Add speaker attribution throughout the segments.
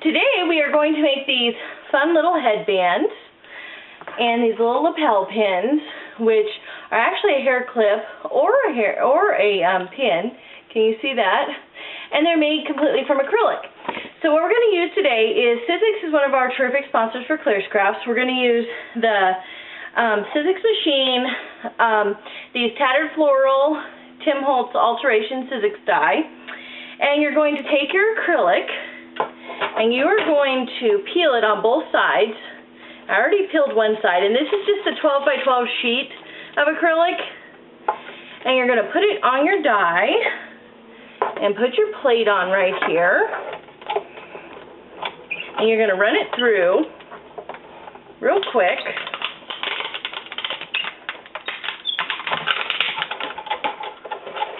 Speaker 1: Today we are going to make these fun little headbands and these little lapel pins, which are actually a hair clip or a pin. Can you see that? And they're made completely from acrylic. So what we're going to use today is Sizzix is one of our terrific sponsors for Clear Scraps. We're going to use the Sizzix machine, these tattered floral Tim Holtz alteration Sizzix die, and you're going to take your acrylic and you are going to peel it on both sides. I already peeled one side, and this is just a 12 by 12 sheet of acrylic, and you're going to put it on your die and put your plate on right here, and you're going to run it through real quick.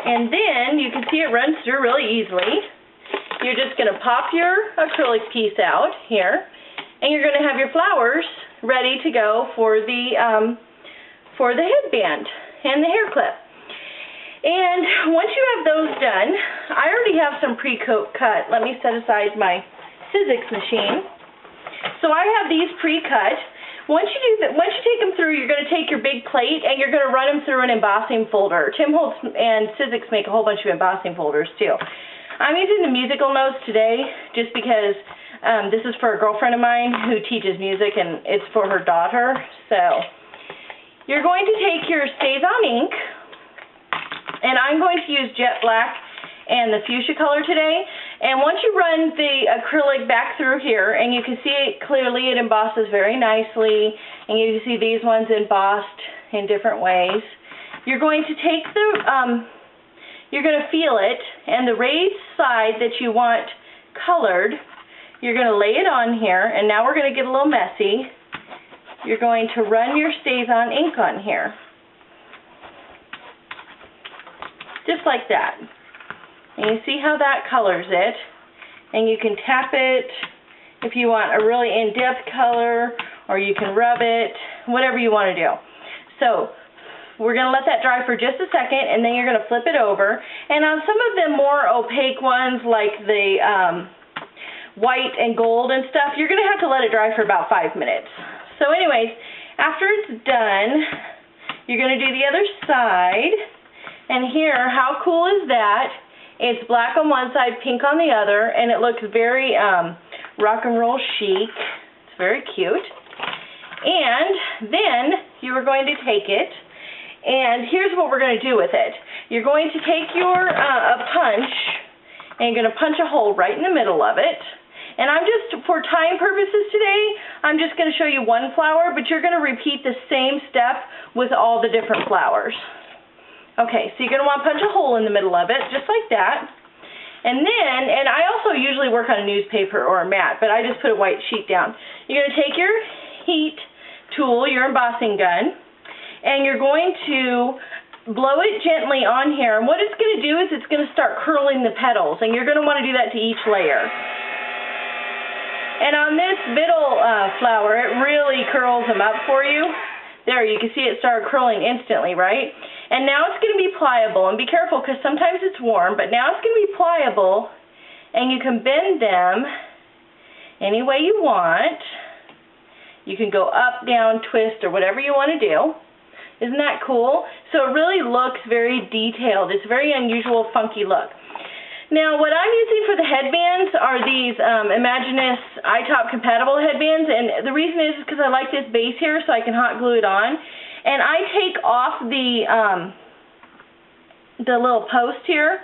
Speaker 1: And then you can see it runs through really easily. You're just going to pop your acrylic piece out here, and you're going to have your flowers ready to go for the headband and the hair clip. And once you have those done, I already have some pre-cut. Let me set aside my Sizzix machine. So I have these pre-cut. Once you take them through, you're going to take your big plate and you're going to run them through an embossing folder. Tim Holtz and Sizzix make a whole bunch of embossing folders too. I'm using the musical notes today just because this is for a girlfriend of mine who teaches music, and it's for her daughter. So you're going to take your StazOn ink, and I'm going to use jet black and the fuchsia color today. And once you run the acrylic back through here, and you can see it clearly, it embosses very nicely, and you can see these ones embossed in different ways. You're going to take the, you're going to feel it, and the raised side that you want colored, you're going to lay it on here, and now we're going to get a little messy. You're going to run your StazOn ink on here. Just like that. And you see how that colors it, and you can tap it if you want a really in-depth color, or you can rub it, whatever you want to do. So we're going to let that dry for just a second, and then you're going to flip it over. And on some of the more opaque ones, like the white and gold and stuff, you're going to have to let it dry for about 5 minutes. So anyways, after it's done, you're going to do the other side. And here, how cool is that? It's black on one side, pink on the other, and it looks very rock and roll chic. It's very cute. And then you are going to take it, and here's what we're going to do with it. You're going to take your a punch, and you're going to punch a hole right in the middle of it. And I'm just, for time purposes today, I'm just going to show you one flower, but you're going to repeat the same step with all the different flowers. Okay, so you're going to want to punch a hole in the middle of it, just like that. And then, and I also usually work on a newspaper or a mat, but I just put a white sheet down. You're going to take your heat tool, your embossing gun, and you're going to blow it gently on here. And what it's going to do is it's going to start curling the petals, and you're going to want to do that to each layer. And on this middle flower, it really curls them up for you. There, you can see it start curling instantly, right? And now it's going to be pliable, and be careful because sometimes it's warm, but now it's going to be pliable, and you can bend them any way you want. You can go up, down, twist, or whatever you want to do. Isn't that cool? So it really looks very detailed. It's a very unusual, funky look. Now, what I'm using for the headbands are these Imaginis iTop compatible headbands, and the reason is because I like this base here so I can hot glue it on. And I take off the little post here.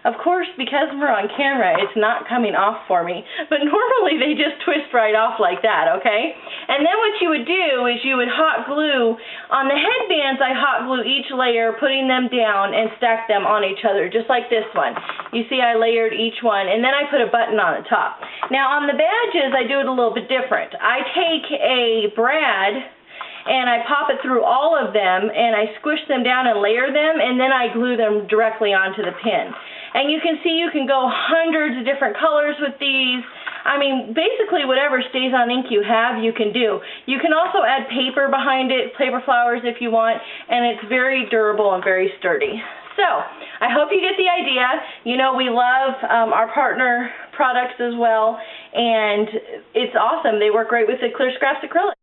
Speaker 1: Of course, because we're on camera, it's not coming off for me, but normally they just twist right off like that, okay? And then what you would do is you would hot glue, on the headbands I hot glue each layer, putting them down and stack them on each other, just like this one. You see I layered each one, and then I put a button on the top. Now on the badges I do it a little bit different. I take a brad and I pop it through all of them, and I squish them down and layer them, and then I glue them directly onto the pin. And you can see you can go hundreds of different colors with these. I mean, basically whatever StazOn ink you have, you can do. You can also add paper behind it, paper flowers if you want, and it's very durable and very sturdy. So, I hope you get the idea. You know, we love our partner products as well, and it's awesome. They work great with the Clear Scraps acrylic.